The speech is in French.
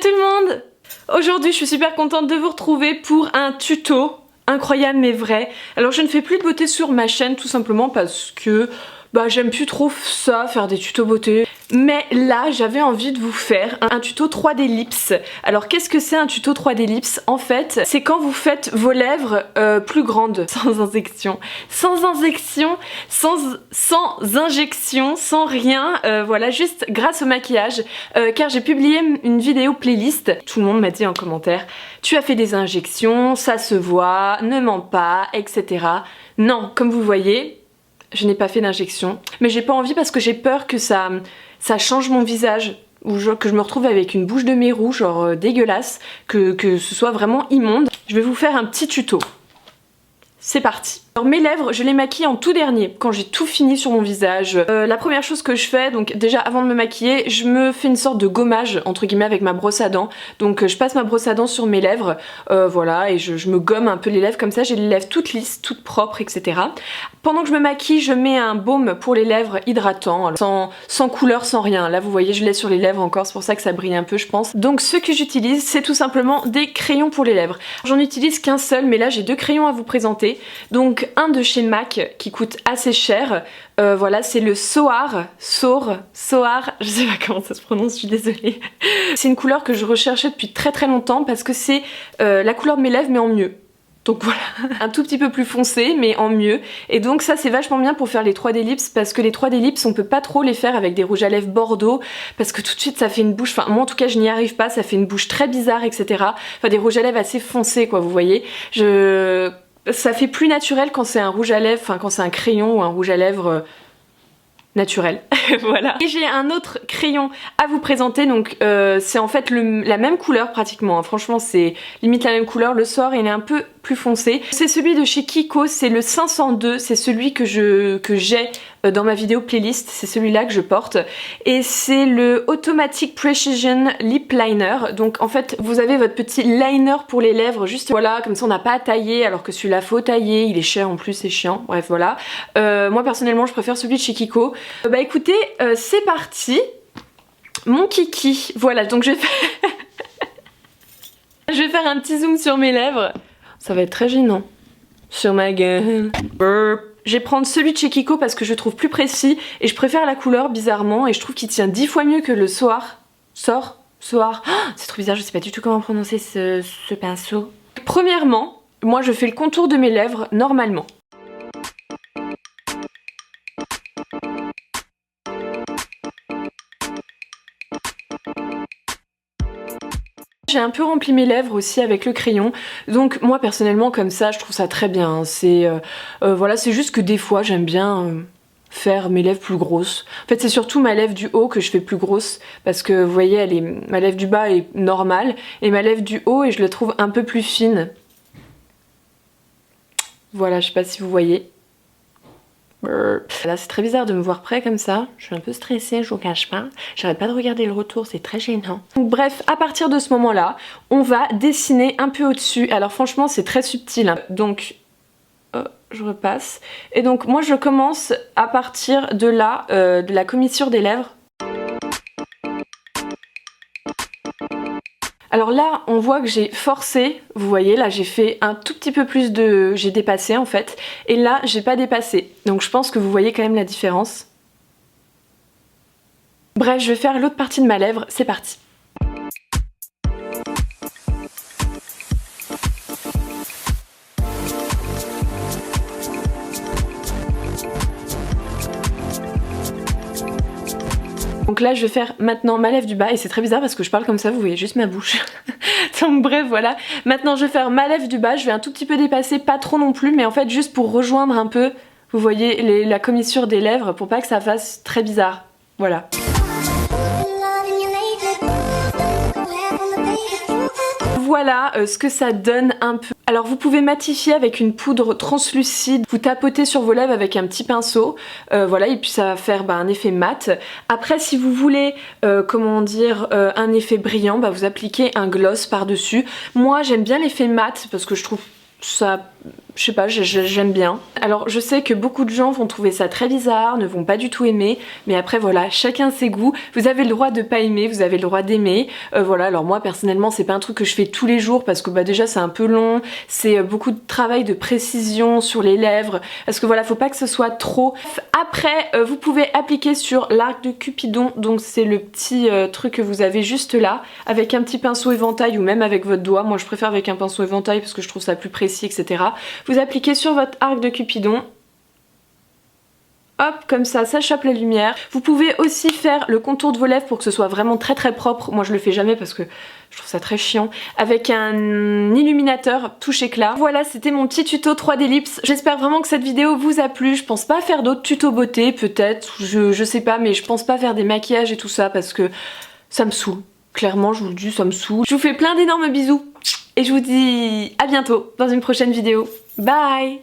tout le monde! Aujourd'hui je suis super contente de vous retrouver pour un tuto incroyable mais vrai. Alors je ne fais plus de beauté sur ma chaîne tout simplement parce que j'aime plus trop ça, faire des tutos beauté. Mais là j'avais envie de vous faire un tuto 3D lips. Alors qu'est-ce que c'est un tuto 3D lips? En fait c'est quand vous faites vos lèvres plus grandes, sans injection, sans injection, sans rien, voilà, juste grâce au maquillage, car j'ai publié une vidéo playlist. Tout le monde m'a dit en commentaire: tu as fait des injections, ça se voit, ne mens pas, etc. Non, comme vous voyez, je n'ai pas fait d'injection, mais j'ai pas envie parce que j'ai peur que ça change mon visage, ou genre que je me retrouve avec une bouche de mérou, genre dégueulasse, que ce soit vraiment immonde. Je vais vous faire un petit tuto. C'est parti. Alors mes lèvres, je les maquille en tout dernier, quand j'ai tout fini sur mon visage. La première chose que je fais, donc déjà avant de me maquiller, je me fais une sorte de gommage, entre guillemets, avec ma brosse à dents. Donc je passe ma brosse à dents sur mes lèvres, voilà, et je me gomme un peu les lèvres comme ça, j'ai les lèvres toutes lisses, toutes propres, etc. Pendant que je me maquille, je mets un baume pour les lèvres hydratant, alors, sans couleur, sans rien. Là vous voyez, je l'ai sur les lèvres encore, c'est pour ça que ça brille un peu je pense. Donc ce que j'utilise, c'est tout simplement des crayons pour les lèvres. J'en utilise qu'un seul, mais là j'ai deux crayons à vous présenter. Donc un de chez MAC qui coûte assez cher, voilà, c'est le Soar, je sais pas comment ça se prononce, je suis désolée. C'est une couleur que je recherchais depuis très longtemps parce que c'est la couleur de mes lèvres mais en mieux. Donc voilà, un tout petit peu plus foncé mais en mieux. Et donc ça c'est vachement bien pour faire les 3D lips parce que les 3D lips on peut pas trop les faire avec des rouges à lèvres bordeaux parce que tout de suite ça fait une bouche, enfin moi en tout cas je n'y arrive pas, ça fait une bouche très bizarre, etc. Enfin des rouges à lèvres assez foncés quoi, vous voyez. Ça fait plus naturel quand c'est un rouge à lèvres, enfin quand c'est un crayon ou un rouge à lèvres naturel. Voilà. Et j'ai un autre crayon à vous présenter, donc c'est en fait la même couleur pratiquement, hein. Franchement c'est limite la même couleur, le Soar il est un peu plus foncé. C'est celui de chez Kiko, c'est le 502, c'est celui que j'ai dans ma vidéo playlist, c'est celui-là que je porte. Et c'est le Automatic Precision Lip Liner, donc en fait vous avez votre petit liner pour les lèvres, juste voilà, comme ça on n'a pas à tailler, alors que celui-là faut tailler, il est cher en plus, c'est chiant, bref voilà. Moi personnellement je préfère celui de chez Kiko. Bah écoutez, c'est parti, mon kiki, voilà, donc je vais faire un petit zoom sur mes lèvres, ça va être très gênant, sur ma gueule. Je vais prendre celui de chez Kiko parce que je le trouve plus précis et je préfère la couleur bizarrement et je trouve qu'il tient 10 fois mieux que le Soar. Soar. Oh, c'est trop bizarre, je sais pas du tout comment prononcer ce pinceau. Premièrement, moi je fais le contour de mes lèvres normalement. J'ai un peu rempli mes lèvres aussi avec le crayon, donc moi personnellement comme ça je trouve ça très bien. C'est voilà, c'est juste que des fois j'aime bien faire mes lèvres plus grosses. En fait c'est surtout ma lèvre du haut que je fais plus grosse parce que vous voyez ma lèvre du bas est normale et ma lèvre du haut et je la trouve un peu plus fine. Voilà, je sais pas si vous voyez. Là c'est très bizarre de me voir près comme ça, je suis un peu stressée, je vous cache pas, j'arrête pas de regarder le retour, c'est très gênant. Donc bref, à partir de ce moment là, on va dessiner un peu au dessus, alors franchement c'est très subtil, hein. Donc je repasse, et donc moi je commence à partir de là, de la commissure des lèvres. Alors là, on voit que j'ai forcé, vous voyez, là j'ai fait un tout petit peu plus de... j'ai dépassé en fait, et là j'ai pas dépassé. Donc je pense que vous voyez quand même la différence. Bref, je vais faire l'autre partie de ma lèvre, c'est parti. Donc là je vais faire maintenant ma lèvre du bas et c'est très bizarre parce que je parle comme ça, vous voyez juste ma bouche. Donc bref voilà, maintenant je vais faire ma lèvre du bas, je vais un tout petit peu dépasser, pas trop non plus, mais en fait juste pour rejoindre un peu, vous voyez la commissure des lèvres pour pas que ça fasse très bizarre, voilà. Voilà ce que ça donne un peu. Alors vous pouvez matifier avec une poudre translucide, vous tapotez sur vos lèvres avec un petit pinceau, voilà, et puis ça va faire un effet mat. Après si vous voulez, comment dire, un effet brillant, vous appliquez un gloss par dessus. Moi j'aime bien l'effet mat parce que je trouve ça je sais pas, j'aime bien. Alors je sais que beaucoup de gens vont trouver ça très bizarre, ne vont pas du tout aimer, mais après voilà, chacun ses goûts. Vous avez le droit de pas aimer, vous avez le droit d'aimer. Voilà, alors moi personnellement c'est pas un truc que je fais tous les jours parce que bah déjà c'est un peu long, c'est beaucoup de travail de précision sur les lèvres, parce que voilà, faut pas que ce soit trop. Après vous pouvez appliquer sur l'arc de Cupidon, donc c'est le petit truc que vous avez juste là, avec un petit pinceau éventail ou même avec votre doigt. Moi je préfère avec un pinceau éventail parce que je trouve ça plus précis, etc. Vous appliquez sur votre arc de Cupidon. Hop, comme ça chope la lumière. Vous pouvez aussi faire le contour de vos lèvres pour que ce soit vraiment très très propre. Moi je le fais jamais parce que je trouve ça très chiant. Avec un illuminateur touche éclat. Voilà, c'était mon petit tuto 3D lips. J'espère vraiment que cette vidéo vous a plu. Je pense pas faire d'autres tutos beauté, peut-être. Je sais pas, mais je pense pas faire des maquillages et tout ça parce que ça me saoule. Clairement, je vous le dis, ça me saoule. Je vous fais plein d'énormes bisous. Et je vous dis à bientôt dans une prochaine vidéo. Bye!